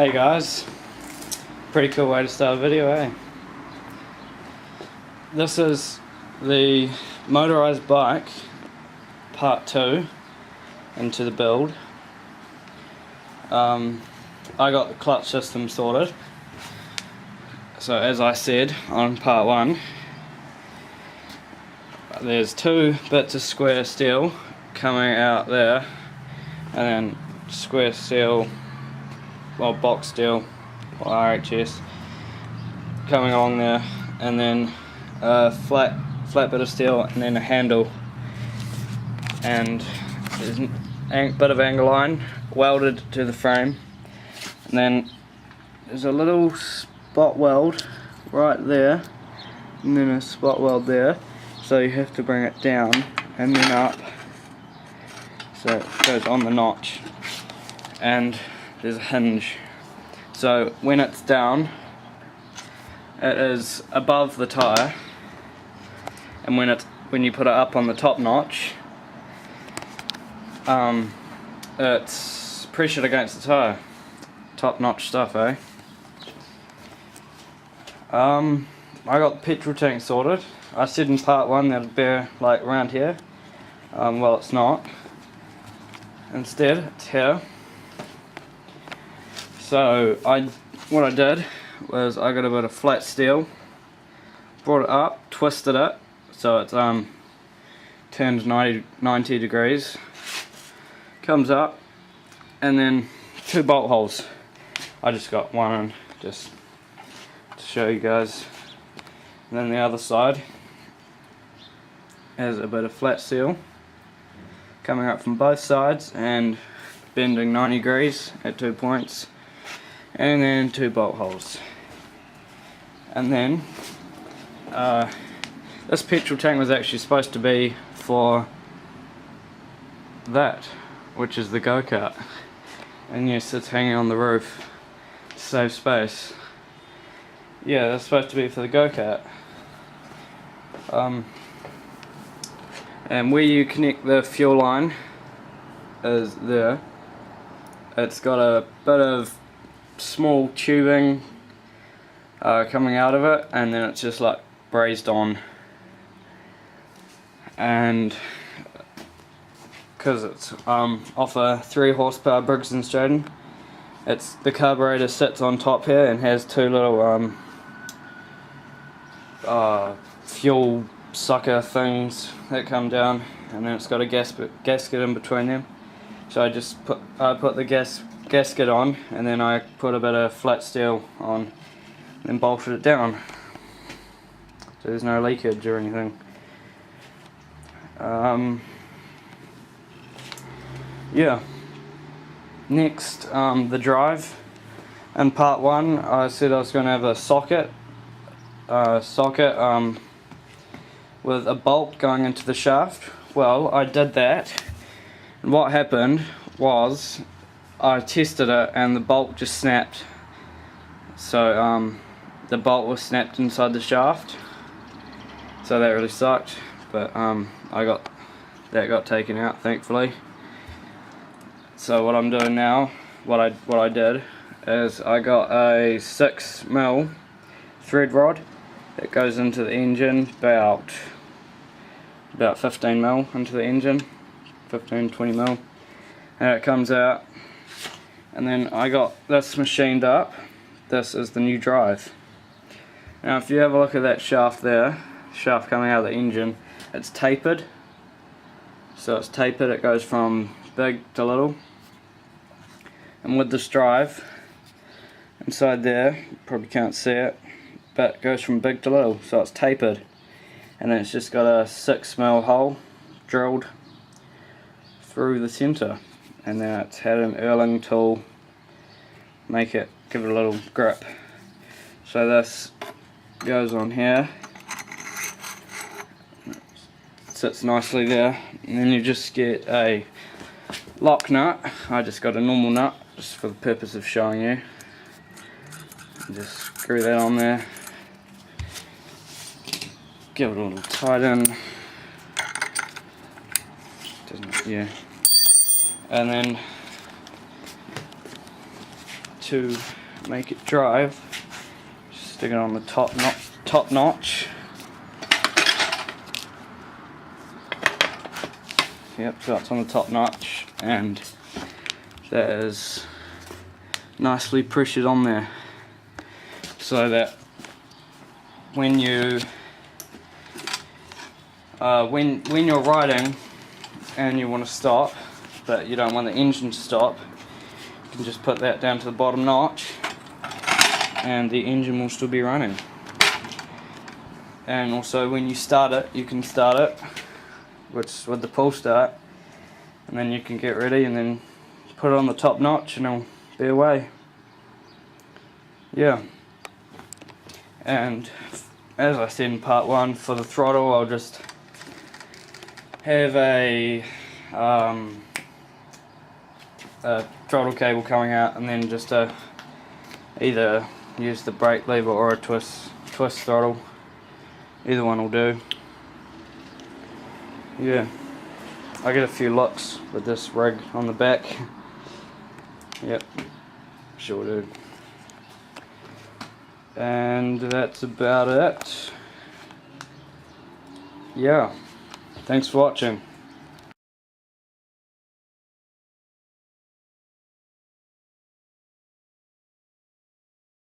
Hey guys, pretty cool way to start a video, eh? This is the motorized bike part 2 into the build. I got the clutch system sorted. So as I said on part 1, there's 2 bits of square steel coming out there, and then square steel, well, box steel or RHS coming along there, and then a flat bit of steel, and then a handle, and there's a bit of angle line welded to the frame, and then there's a little spot weld right there, and then a spot weld there, so you have to bring it down and then up so it goes on the notch, and there's a hinge, so when it's down it is above the tyre, and when you put it up on the top notch, it's pressured against the tyre. Top notch stuff, eh? I got the petrol tank sorted. I said in part 1 that it'd be like around here. Well, it's not. Instead, it's here. So what I did was I got a bit of flat steel, brought it up, twisted it so it's turned 90 degrees, comes up, and then 2 bolt holes. I just got one just to show you guys. And then the other side has a bit of flat steel coming up from both sides and bending 90 degrees at 2 points, and then 2 bolt holes. And then this petrol tank was actually supposed to be for that, which is the go-kart, and yes, it's hanging on the roof to save space. Yeah, that's supposed to be for the go-kart. And where you connect the fuel line is there. It's got a bit of small tubing coming out of it, and then it's just like brazed on, and because it's off a 3 horsepower Briggs & Stratton, it's the carburetor sits on top here and has 2 little fuel sucker things that come down, and then it's got a gasket in between them. So I put the gasket on, and then I put a bit of flat steel on, and then bolted it down so there's no leakage or anything. Yeah. Next, the drive. In part 1 I said I was going to have a socket with a bolt going into the shaft. Well, I did that, and what happened was I tested it and the bolt just snapped. So the bolt was snapped inside the shaft, so that really sucked, but that got taken out, thankfully. So what I'm doing now, what I did is I got a 6mm thread rod that goes into the engine, about 15mm into the engine, 15-20mm, and it comes out, and then I got this machined up. This is the new drive. Now if you have a look at that shaft there, shaft coming out of the engine, it's tapered. So it's tapered, it goes from big to little. And with this drive, inside there, you probably can't see it, but it goes from big to little, so it's tapered. And then it's just got a 6mm hole drilled through the centre, and then it's had an Erling tool give it a little grip. So this goes on here, sits nicely there, and then you just get a lock nut. I just got a normal nut just for the purpose of showing you. Just screw that on there, give it a little tight in, and then to make it drive, just stick it on the top notch. Yep, so it's on the top notch, and that is nicely pressured on there, so that when you when you're riding and you want to stop, but you don't want the engine to stop, you can just put that down to the bottom notch, and the engine will still be running. And also, when you start it, you can start it with the pull start, and then you can get ready and then put it on the top notch and it'll be away. Yeah. And as I said in part 1, for the throttle, I'll just have a throttle cable coming out, and then just either use the brake lever or a twist throttle. Either one will do. Yeah, I get a few looks with this rig on the back. Yep, sure do. And that's about it. Yeah, thanks for watching.